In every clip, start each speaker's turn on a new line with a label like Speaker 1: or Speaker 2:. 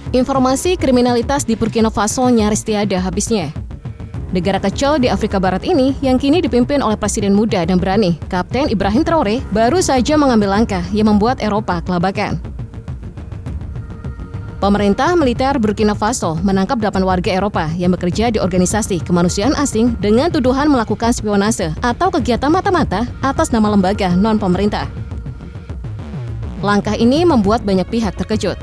Speaker 1: Informasi kriminalitas di Burkina Faso nyaris tiada habisnya. Negara kecil di Afrika Barat ini yang kini dipimpin oleh presiden muda dan berani, Kapten Ibrahim Traoré, baru saja mengambil langkah yang membuat Eropa kelabakan. Pemerintah militer Burkina Faso menangkap 8 warga Eropa yang bekerja di organisasi kemanusiaan asing dengan tuduhan melakukan spionase atau kegiatan mata-mata atas nama lembaga non-pemerintah. Langkah ini membuat banyak pihak terkejut.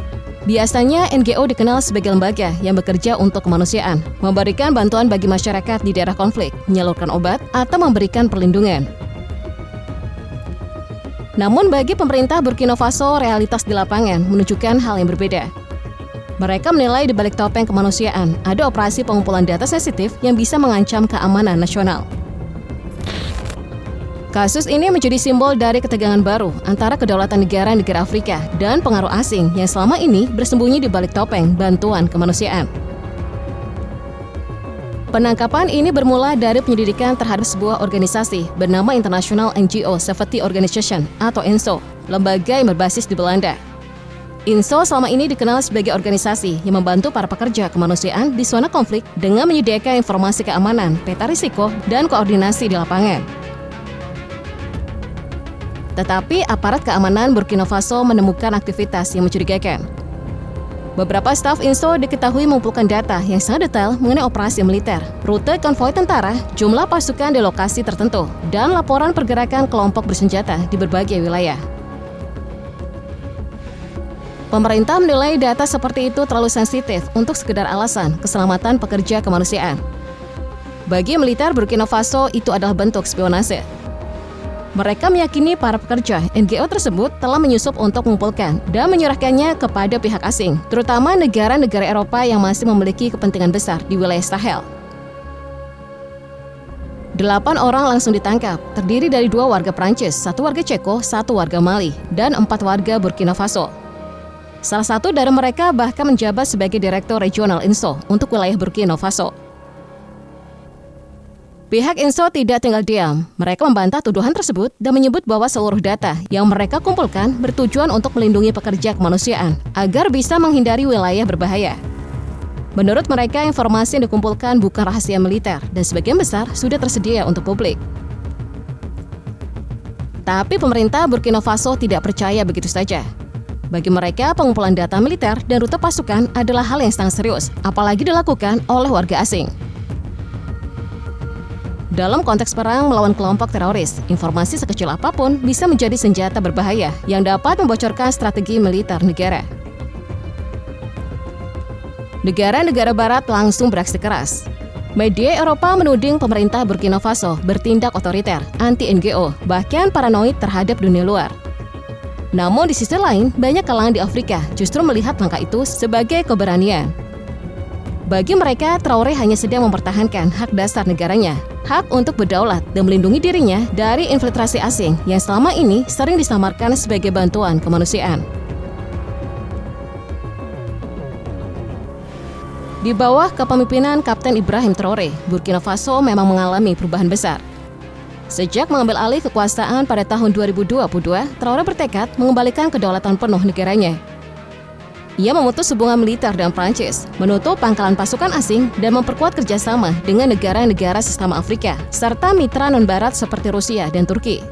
Speaker 1: Biasanya NGO dikenal sebagai lembaga yang bekerja untuk kemanusiaan, memberikan bantuan bagi masyarakat di daerah konflik, menyalurkan obat, atau memberikan perlindungan. Namun bagi pemerintah Burkina Faso, realitas di lapangan menunjukkan hal yang berbeda. Mereka menilai di balik topeng kemanusiaan ada operasi pengumpulan data sensitif yang bisa mengancam keamanan nasional. Kasus ini menjadi simbol dari ketegangan baru antara kedaulatan negara-negara Afrika dan pengaruh asing yang selama ini bersembunyi di balik topeng bantuan kemanusiaan. Penangkapan ini bermula dari penyelidikan terhadap sebuah organisasi bernama International NGO Safety Organization atau INSO, lembaga yang berbasis di Belanda. INSO selama ini dikenal sebagai organisasi yang membantu para pekerja kemanusiaan di zona konflik dengan menyediakan informasi keamanan, peta risiko, dan koordinasi di lapangan. Tetapi aparat keamanan Burkina Faso menemukan aktivitas yang mencurigakan. Beberapa staf INSO diketahui mengumpulkan data yang sangat detail mengenai operasi militer, rute konvoi tentara, jumlah pasukan di lokasi tertentu, dan laporan pergerakan kelompok bersenjata di berbagai wilayah. Pemerintah menilai data seperti itu terlalu sensitif untuk sekedar alasan keselamatan pekerja kemanusiaan. Bagi militer Burkina Faso, itu adalah bentuk spionase. Mereka meyakini para pekerja NGO tersebut telah menyusup untuk mengumpulkan dan menyerahkannya kepada pihak asing, terutama negara-negara Eropa yang masih memiliki kepentingan besar di wilayah Sahel. 8 orang langsung ditangkap, terdiri dari 2 warga Prancis, 1 warga Ceko, 1 warga Mali, dan 4 warga Burkina Faso. Salah satu dari mereka bahkan menjabat sebagai Direktur Regional INSO untuk wilayah Burkina Faso. Pihak INSO tidak tinggal diam. Mereka membantah tuduhan tersebut dan menyebut bahwa seluruh data yang mereka kumpulkan bertujuan untuk melindungi pekerja kemanusiaan agar bisa menghindari wilayah berbahaya. Menurut mereka, informasi yang dikumpulkan bukan rahasia militer dan sebagian besar sudah tersedia untuk publik. Tapi pemerintah Burkina Faso tidak percaya begitu saja. Bagi mereka, pengumpulan data militer dan rute pasukan adalah hal yang sangat serius, apalagi dilakukan oleh warga asing. Dalam konteks perang melawan kelompok teroris, informasi sekecil apapun bisa menjadi senjata berbahaya yang dapat membocorkan strategi militer negara. Negara-negara Barat langsung beraksi keras. Media Eropa menuding pemerintah Burkina Faso bertindak otoriter, anti-NGO, bahkan paranoid terhadap dunia luar. Namun di sisi lain, banyak kalangan di Afrika justru melihat langkah itu sebagai keberanian. Bagi mereka, Traoré hanya sedang mempertahankan hak dasar negaranya, hak untuk berdaulat dan melindungi dirinya dari infiltrasi asing yang selama ini sering disamarkan sebagai bantuan kemanusiaan. Di bawah kepemimpinan Kapten Ibrahim Traoré, Burkina Faso memang mengalami perubahan besar. Sejak mengambil alih kekuasaan pada tahun 2022, Traoré bertekad mengembalikan kedaulatan penuh negaranya. Ia memutus hubungan militer dengan Prancis, menutup pangkalan pasukan asing, dan memperkuat kerjasama dengan negara-negara sesama Afrika, serta mitra non-barat seperti Rusia dan Turki.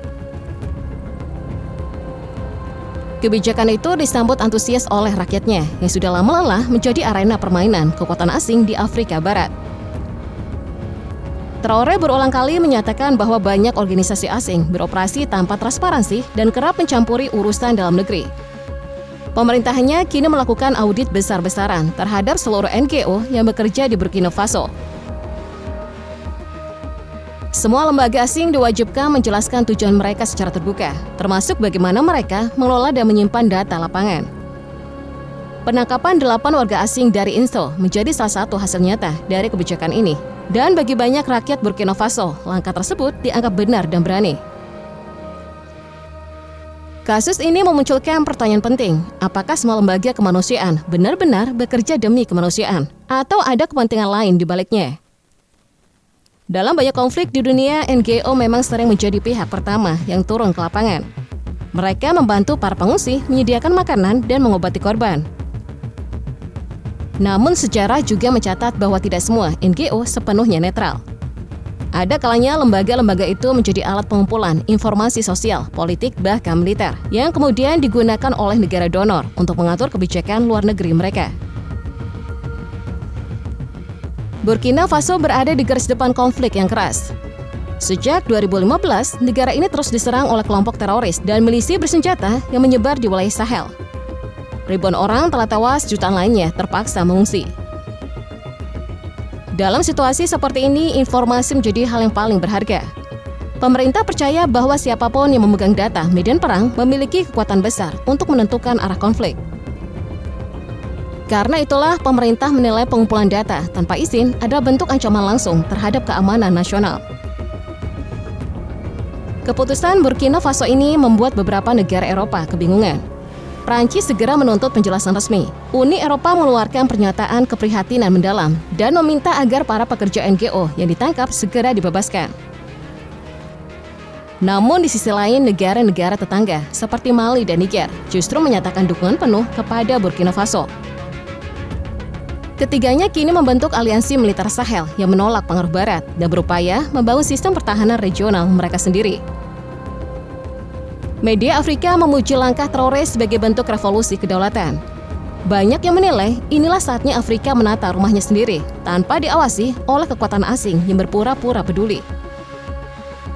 Speaker 1: Kebijakan itu disambut antusias oleh rakyatnya, yang sudah lama lelah menjadi arena permainan kekuatan asing di Afrika Barat. Traoré berulang kali menyatakan bahwa banyak organisasi asing beroperasi tanpa transparansi dan kerap mencampuri urusan dalam negeri. Pemerintahnya kini melakukan audit besar-besaran terhadap seluruh NGO yang bekerja di Burkina Faso. Semua lembaga asing diwajibkan menjelaskan tujuan mereka secara terbuka, termasuk bagaimana mereka mengelola dan menyimpan data lapangan. Penangkapan 8 warga asing dari INSO menjadi salah satu hasil nyata dari kebijakan ini. Dan bagi banyak rakyat Burkina Faso, langkah tersebut dianggap benar dan berani. Kasus ini memunculkan pertanyaan penting, apakah semua lembaga kemanusiaan benar-benar bekerja demi kemanusiaan, atau ada kepentingan lain di baliknya? Dalam banyak konflik di dunia, NGO memang sering menjadi pihak pertama yang turun ke lapangan. Mereka membantu para pengungsi menyediakan makanan dan mengobati korban. Namun sejarah juga mencatat bahwa tidak semua NGO sepenuhnya netral. Ada kalanya lembaga-lembaga itu menjadi alat pengumpulan informasi sosial, politik, bahkan militer, yang kemudian digunakan oleh negara donor untuk mengatur kebijakan luar negeri mereka. Burkina Faso berada di garis depan konflik yang keras. Sejak 2015, negara ini terus diserang oleh kelompok teroris dan milisi bersenjata yang menyebar di wilayah Sahel. Ribuan orang telah tewas, jutaan lainnya terpaksa mengungsi. Dalam situasi seperti ini, informasi menjadi hal yang paling berharga. Pemerintah percaya bahwa siapapun yang memegang data medan perang memiliki kekuatan besar untuk menentukan arah konflik. Karena itulah pemerintah menilai pengumpulan data tanpa izin adalah bentuk ancaman langsung terhadap keamanan nasional. Keputusan Burkina Faso ini membuat beberapa negara Eropa kebingungan. Prancis segera menuntut penjelasan resmi. Uni Eropa mengeluarkan pernyataan keprihatinan mendalam dan meminta agar para pekerja NGO yang ditangkap segera dibebaskan. Namun di sisi lain, negara-negara tetangga seperti Mali dan Niger justru menyatakan dukungan penuh kepada Burkina Faso. Ketiganya kini membentuk aliansi militer Sahel yang menolak pengaruh Barat dan berupaya membangun sistem pertahanan regional mereka sendiri. Media Afrika memuji langkah teroris sebagai bentuk revolusi kedaulatan. Banyak yang menilai inilah saatnya Afrika menata rumahnya sendiri tanpa diawasi oleh kekuatan asing yang berpura-pura peduli.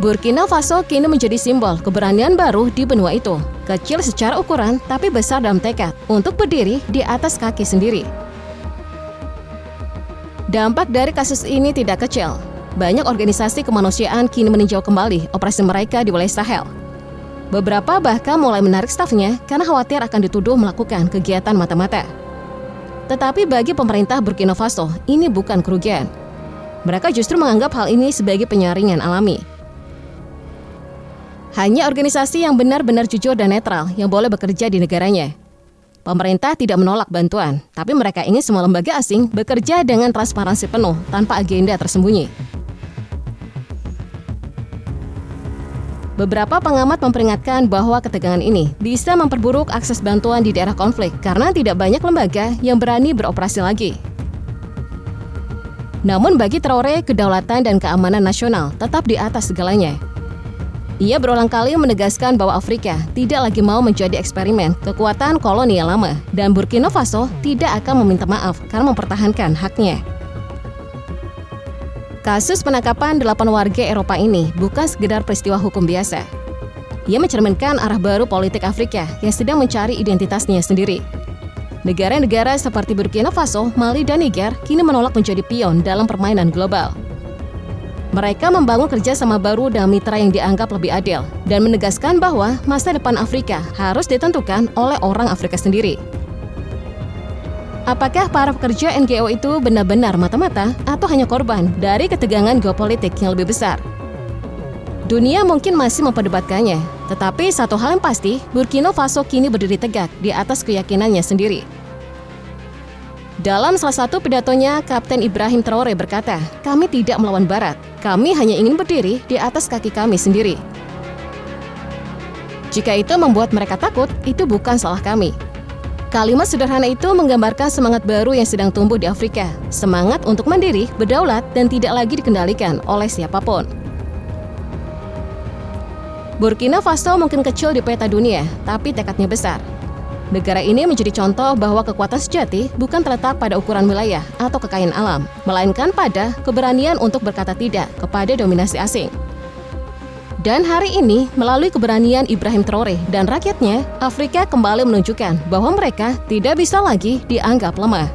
Speaker 1: Burkina Faso kini menjadi simbol keberanian baru di benua itu. Kecil secara ukuran tapi besar dalam tekad untuk berdiri di atas kaki sendiri. Dampak dari kasus ini tidak kecil. Banyak organisasi kemanusiaan kini meninjau kembali operasi mereka di wilayah Sahel. Beberapa bahkan mulai menarik stafnya karena khawatir akan dituduh melakukan kegiatan mata-mata. Tetapi bagi pemerintah Burkina Faso, ini bukan kerugian. Mereka justru menganggap hal ini sebagai penyaringan alami. Hanya organisasi yang benar-benar jujur dan netral yang boleh bekerja di negaranya. Pemerintah tidak menolak bantuan, tapi mereka ingin semua lembaga asing bekerja dengan transparansi penuh tanpa agenda tersembunyi. Beberapa pengamat memperingatkan bahwa ketegangan ini bisa memperburuk akses bantuan di daerah konflik karena tidak banyak lembaga yang berani beroperasi lagi. Namun bagi Traoré, kedaulatan dan keamanan nasional tetap di atas segalanya. Ia berulang kali menegaskan bahwa Afrika tidak lagi mau menjadi eksperimen kekuatan kolonial lama dan Burkina Faso tidak akan meminta maaf karena mempertahankan haknya. Kasus penangkapan 8 warga Eropa ini bukan sekedar peristiwa hukum biasa. Ia mencerminkan arah baru politik Afrika yang sedang mencari identitasnya sendiri. Negara-negara seperti Burkina Faso, Mali, dan Niger kini menolak menjadi pion dalam permainan global. Mereka membangun kerjasama baru dengan mitra yang dianggap lebih adil dan menegaskan bahwa masa depan Afrika harus ditentukan oleh orang Afrika sendiri. Apakah para pekerja NGO itu benar-benar mata-mata atau hanya korban dari ketegangan geopolitik yang lebih besar? Dunia mungkin masih memperdebatkannya, tetapi satu hal yang pasti, Burkina Faso kini berdiri tegak di atas keyakinannya sendiri. Dalam salah satu pidatonya, Kapten Ibrahim Traoré berkata, "Kami tidak melawan Barat, kami hanya ingin berdiri di atas kaki kami sendiri. Jika itu membuat mereka takut, itu bukan salah kami." Kalimat sederhana itu menggambarkan semangat baru yang sedang tumbuh di Afrika, semangat untuk mandiri, berdaulat, dan tidak lagi dikendalikan oleh siapapun. Burkina Faso mungkin kecil di peta dunia, tapi tekadnya besar. Negara ini menjadi contoh bahwa kekuatan sejati bukan terletak pada ukuran wilayah atau kekayaan alam, melainkan pada keberanian untuk berkata tidak kepada dominasi asing. Dan hari ini, melalui keberanian Ibrahim Traoré dan rakyatnya, Afrika kembali menunjukkan bahwa mereka tidak bisa lagi dianggap lemah.